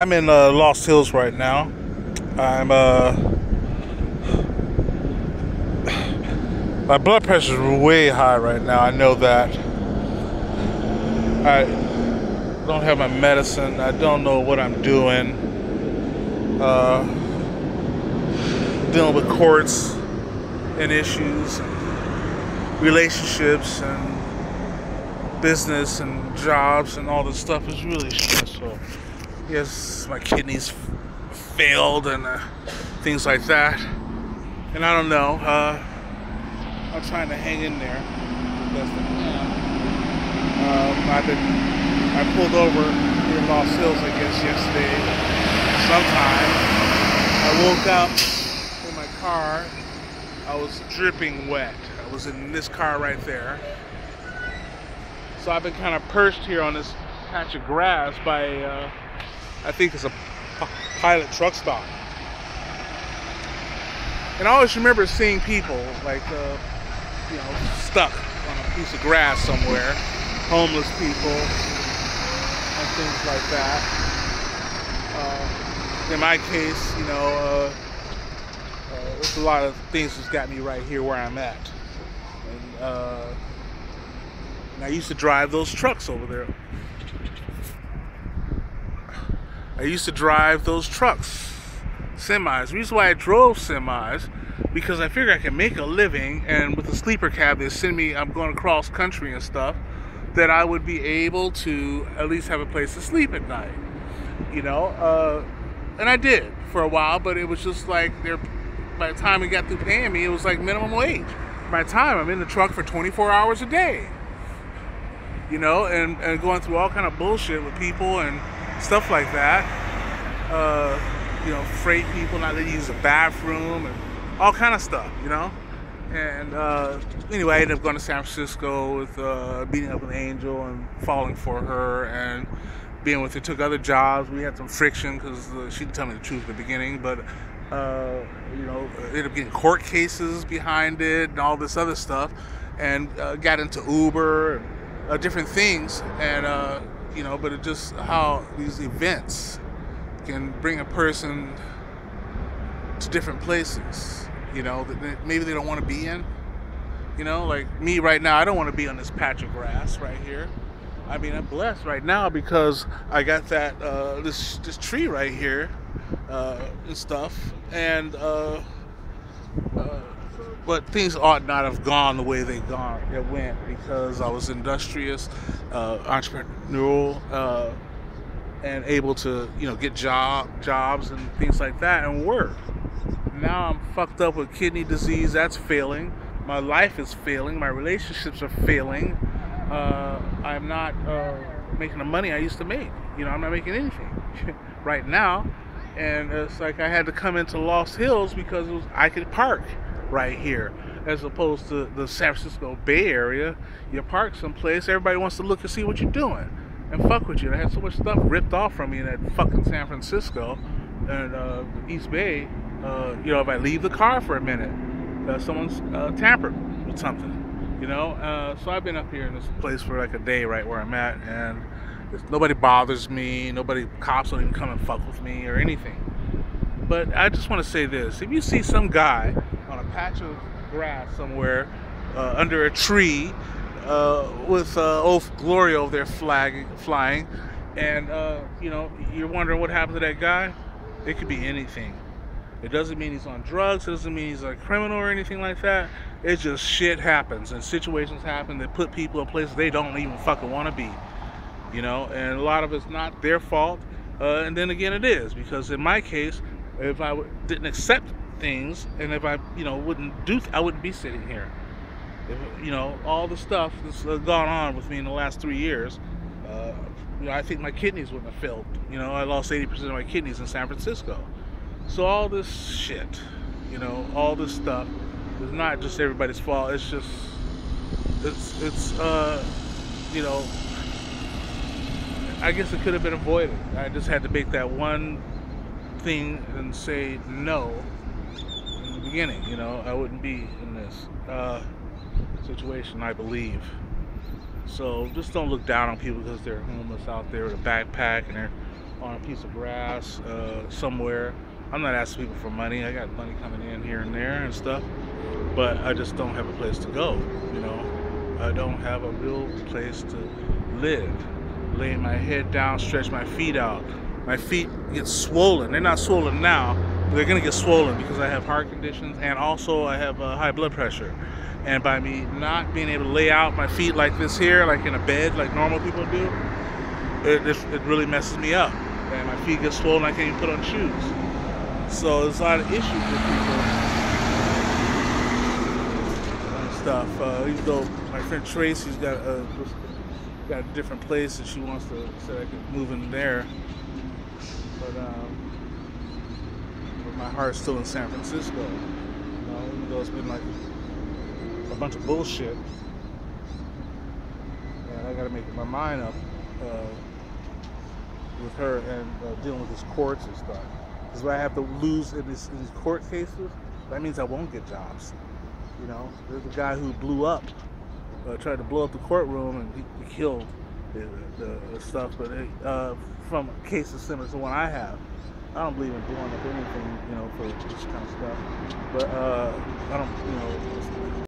I'm in Lost Hills right now. I'm my blood pressure is way high right now. I know that. I don't have my medicine. I don't know what I'm doing. Uh, Dealing with courts and issues, and relationships and business and jobs and all this stuff is really stressful. Yes, my kidneys failed and things like that. And I don't know. I'm trying to hang in there the best I can. I pulled over here in Lost Hills, I guess, yesterday sometime. I woke up in my car. I was dripping wet. I was in this car right there. So I've been kind of perched here on this patch of grass by, I think it's a pilot truck stop. And I always remember seeing people like, stuck on a piece of grass somewhere, homeless people and things like that. In my case, there's a lot of things that's got me right here where I'm at. And I used to drive those trucks over there. I used to drive those trucks, semis. The reason why I drove semis, because I figured I could make a living, and with the sleeper cab they send me, I'm going across country and stuff, that I would be able to at least have a place to sleep at night. And I did for a while, but it was just like, by the time we got through paying me, it was like minimum wage. By the time I'm in the truck for 24 hours a day, and going through all kind of bullshit with people and stuff like that. Freight people not letting you use the bathroom and all kind of stuff, And anyway, I ended up going to San Francisco with meeting up with Angel and falling for her and being with her. Took other jobs. We had some friction because she didn't tell me the truth at the beginning, but ended up getting court cases behind it and all this other stuff, and got into Uber and different things, and but it just how these events can bring a person to different places, that maybe they don't want to be in. Like me right now, I don't want to be on this patch of grass right here. I mean, I'm blessed right now because I got that this tree right here and stuff, and but things ought not have gone the way it went, because I was industrious, entrepreneurial, and able to get jobs and things like that and work. Now I'm fucked up with kidney disease. That's failing. My life is failing. My relationships are failing. I'm not making the money I used to make. I'm not making anything right now. And it's like I had to come into Lost Hills because I could park right here, as opposed to the San Francisco Bay Area. You park someplace, everybody wants to look and see what you're doing and fuck with you. I had so much stuff ripped off from me in that fucking San Francisco and East Bay. If I leave the car for a minute, someone's tampered with something. So I've been up here in this place for like a day, right where I'm at, and nobody bothers me. Cops don't even come and fuck with me or anything. But I just want to say this: if you see some guy on a patch of grass somewhere under a tree with Old Glory over there flying, and you're wondering what happened to that guy, it could be anything. It doesn't mean he's on drugs. It doesn't mean he's a criminal or anything like that. It's just shit happens, and situations happen that put people in places they don't even fucking want to be. And a lot of it's not their fault. And then again, it is, because in my case, if I didn't accept things, and if I, I wouldn't be sitting here. If, all the stuff that's gone on with me in the last 3 years, I think my kidneys wouldn't have failed. I lost 80% of my kidneys in San Francisco. So all this shit, all this stuff is not just everybody's fault. It's just, I guess it could have been avoided. I just had to make that one thing and say no in the beginning. I wouldn't be in this situation, I believe. So just don't look down on people because they're homeless out there with a backpack and they're on a piece of grass somewhere. I'm not asking people for money. I got money coming in here and there and stuff, but I just don't have a place to go. You know, I don't have a real place to live. Lay my head down, stretch my feet out. My feet get swollen. They're not swollen now, but they're gonna get swollen because I have heart conditions and also I have high blood pressure. And by me not being able to lay out my feet like this here, like in a bed, like normal people do, it really messes me up. And my feet get swollen. I can't even put on shoes. So there's a lot of issues with people and stuff. Even though my friend Tracy's got a different place and she wants to say I can move in there, but my heart's still in San Francisco. You know, even though it's been like a bunch of bullshit, and I got to make my mind up with her and dealing with these courts and stuff. Because if I have to lose in these court cases, that means I won't get jobs. You know, there's a guy who blew up, tried to blow up the courtroom, and he killed the stuff. But from cases similar to the one I have, I don't believe in blowing up anything, you know, for this kind of stuff. But I don't, you know.